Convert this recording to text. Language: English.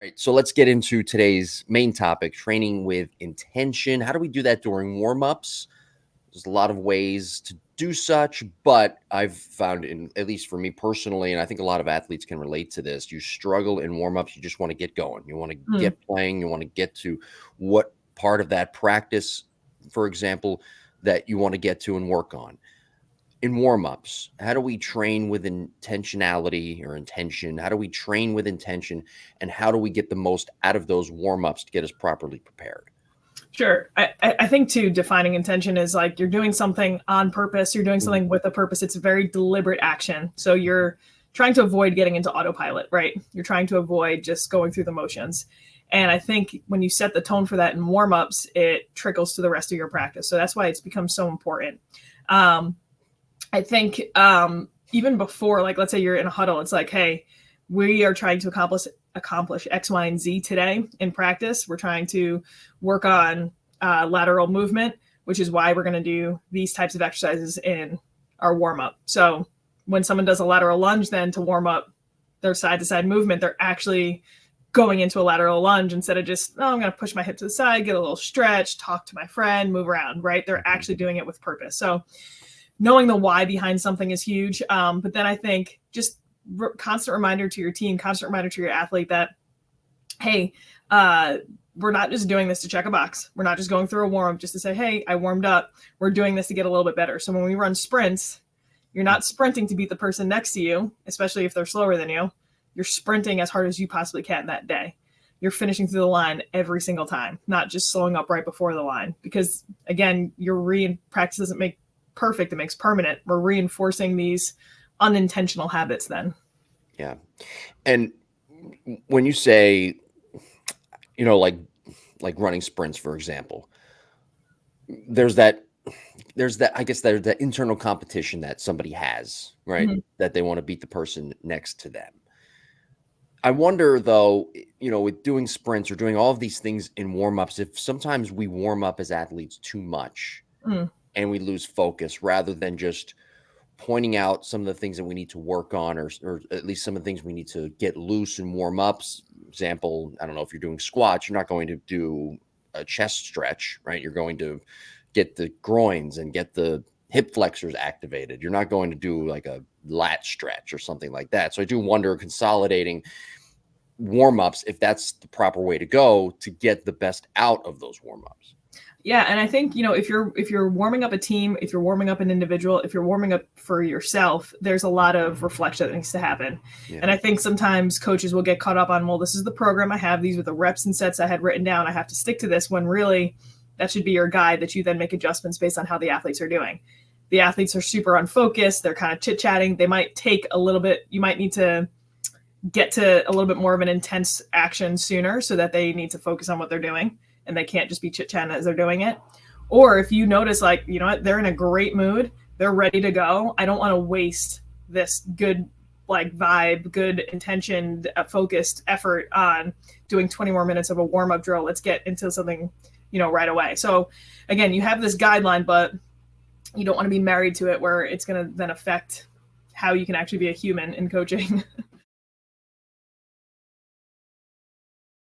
Right. So let's get into today's main topic, training with intention. How do we do that during warm-ups? There's a lot of ways to do such, but I've found at least for me personally, and I think a lot of athletes can relate to this, you struggle in warm-ups, you just want to get going. You want to Mm. get playing, you want to get to what part of that practice, for example, that you want to get to and work on. In warm-ups, how do we train with intentionality or intention? How do we train with intention, and how do we get the most out of those warm-ups to get us properly prepared? Sure. I think too, defining intention is like you're doing something on purpose. You're doing something with a purpose. It's a very deliberate action. So you're trying to avoid getting into autopilot, right? You're trying to avoid just going through the motions. And I think when you set the tone for that in warm-ups, it trickles to the rest of your practice. So that's why it's become so important. I think even before, like, let's say you're in a huddle, it's like, hey, we are trying to accomplish X, Y, and Z today in practice. We're trying to work on lateral movement, which is why we're going to do these types of exercises in our warm-up. So when someone does a lateral lunge, then to warm up their side-to-side movement, they're actually going into a lateral lunge instead of just, I'm going to push my hip to the side, get a little stretch, talk to my friend, move around, right? They're actually doing it with purpose. So knowing the why behind something is huge. But then I think just constant reminder to your team, constant reminder to your athlete that, hey, we're not just doing this to check a box. We're not just going through a warm up just to say, hey, I warmed up. We're doing this to get a little bit better. So when we run sprints, you're not sprinting to beat the person next to you, especially if they're slower than you. You're sprinting as hard as you possibly can that day. You're finishing through the line every single time, not just slowing up right before the line. Because again, your practice doesn't make perfect, it makes permanent. We're reinforcing these unintentional habits then. Yeah. And when you say, like running sprints, for example, there's that internal competition that somebody has, right? Mm-hmm. That they want to beat the person next to them. I wonder though, with doing sprints or doing all of these things in warm-ups, if sometimes we warm up as athletes too much and we lose focus rather than just pointing out some of the things that we need to work on, or at least some of the things we need to get loose and warm ups. Example, I don't know, if you're doing squats, you're not going to do a chest stretch, right? You're going to get the groins and get the hip flexors activated. You're not going to do like a lat stretch or something like that. So I do wonder, consolidating warm-ups, if that's the proper way to go to get the best out of those warm-ups. Yeah. And I think, if you're warming up a team, if you're warming up an individual, if you're warming up for yourself, there's a lot of reflection that needs to happen. Yeah. And I think sometimes coaches will get caught up on, well, this is the program I have. These are the reps and sets I had written down. I have to stick to this, when really that should be your guide that you then make adjustments based on how the athletes are doing. The athletes are super unfocused. They're kind of chit-chatting. They might take a little bit. You might need to get to a little bit more of an intense action sooner so that they need to focus on what they're doing. And they can't just be chit-chatting as they're doing it. Or if you notice, like, they're in a great mood, they're ready to go. I don't want to waste this good, like, vibe, good intentioned, focused effort on doing 20 more minutes of a warm-up drill. Let's get into something, right away. So again, you have this guideline, but you don't want to be married to it where it's going to then affect how you can actually be a human in coaching.